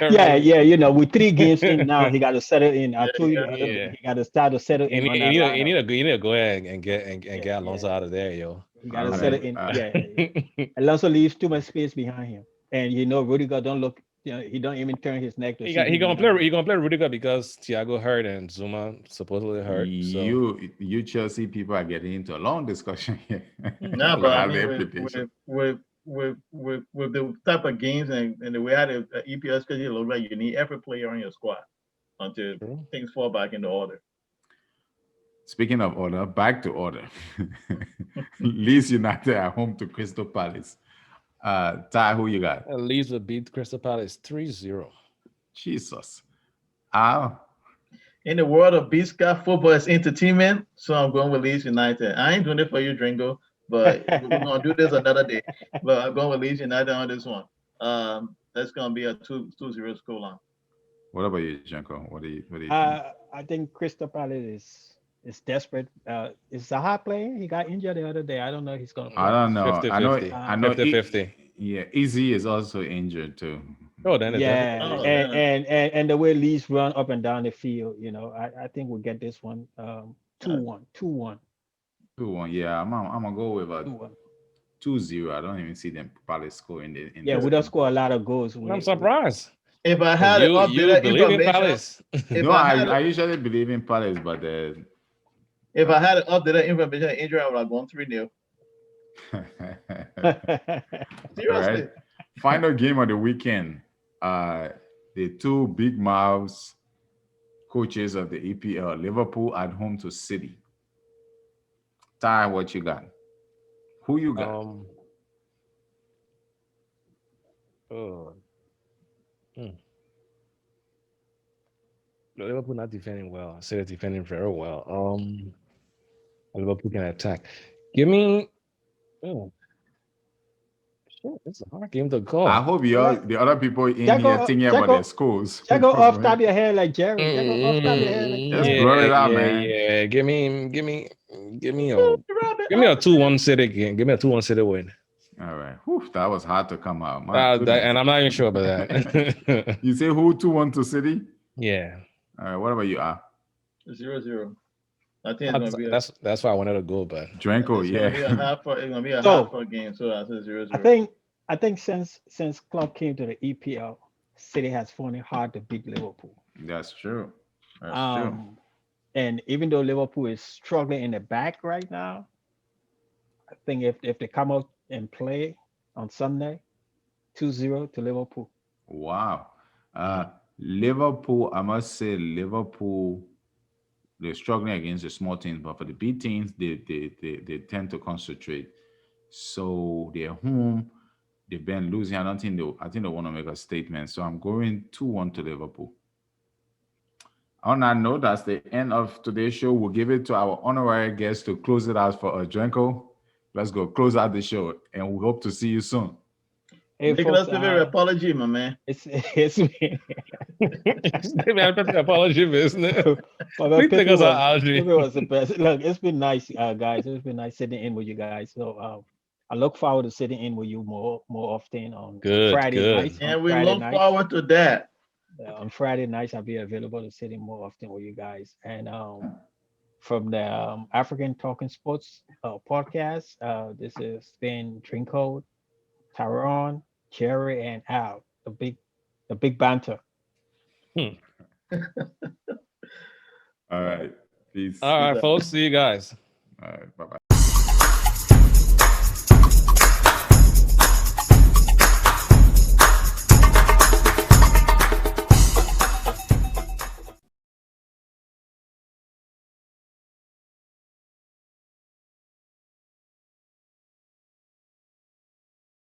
Yeah. With 3 games in now, he got to settle in. I told you, he got to start to settle in. He need to go ahead and get Alonso out of there, yo. He got to settle in. Alonso leaves too much space behind him, and Rudiger don't look. He don't even turn his neck. He gonna play Rudiger because Thiago hurt and Zuma supposedly hurt. So. You Chelsea people are getting into a long discussion here. No, but I mean, with the type of games and the way how the EPL schedule looks like, you need every player on your squad until things fall back into order. Speaking of order, back to order. Leeds United at home to Crystal Palace. Ty, who you got? Leeds will beat Crystal Palace 3-0. Jesus. In the world of Bisca, football is entertainment, so I'm going with Leeds United. I ain't doing it for you, Dringo, but we're going to do this another day. But I'm going with Leeds United on this one. That's going to be a 2-0 scoreline. What about you, Janko? What do you think? I think Crystal Palace is desperate. Is Zaha playing? He got injured the other day. I don't know if he's going to play. I don't know. 50-50. I know 50-50. Yeah, Izzy is also injured too. Oh, then and the way Leeds run up and down the field, I think we'll get this one 2-1. 2-1. Yeah, I'm gonna go with a 2-0. I don't even see them Palace score in the. We don't score a lot of goals. I'm surprised. If I had you believe in Palace. No, I usually believe in Palace, but if I had an updated information injury, I would have gone 3-0. Seriously. Right. Final game of the weekend. The 2 big mouths coaches of the EPL, Liverpool at home to City. Ty, what you got? Who you got? Liverpool not defending well. I say they're defending very well. Liverpool can attack. Give me. It's a hard game to call. I hope the other people in here thinking about their schools. Go off top your head like Jerry. Just blow it out, man. Yeah, give me a 2-1 City game. Give me a 2-1 City win. All right. Whew, that was hard to come out. And I'm not even sure about that. You say who 2-1 to City? Yeah. All right. What about you? 0-0. I think it's gonna be that's why I wanted to go, but Drinko, it's gonna be a half a game, so I said 0-0. I think since Klopp came to the EPL, City has found it hard to beat Liverpool. That's true. That's true. And even though Liverpool is struggling in the back right now, I think if they come out and play on Sunday, 2-0 to Liverpool. Wow. Liverpool, I must say Liverpool they're struggling against the small teams, but for the big teams, they tend to concentrate. So they're home. They've been losing. I think they want to make a statement. So I'm going 2-1 to Liverpool. On that note, that's the end of today's show. We'll give it to our honorary guest to close it out for Drinco. Let's go close out the show, and we hope to see you soon. Hey, Nicholas, folks, give your apology, my man. It's apology business. Please take us out. It was the best. Look, it's been nice, guys. It's been nice sitting in with you guys. So I look forward to sitting in with you more often on Friday nights. And we look forward to that. On Friday nights, I'll be available to sit in more often with you guys. And from the African Talking Sports podcast, this has been Drinco, Tyrone, Jerry, and Al, the big banter. All right. Peace. All right, folks. See you guys. All right. Bye-bye.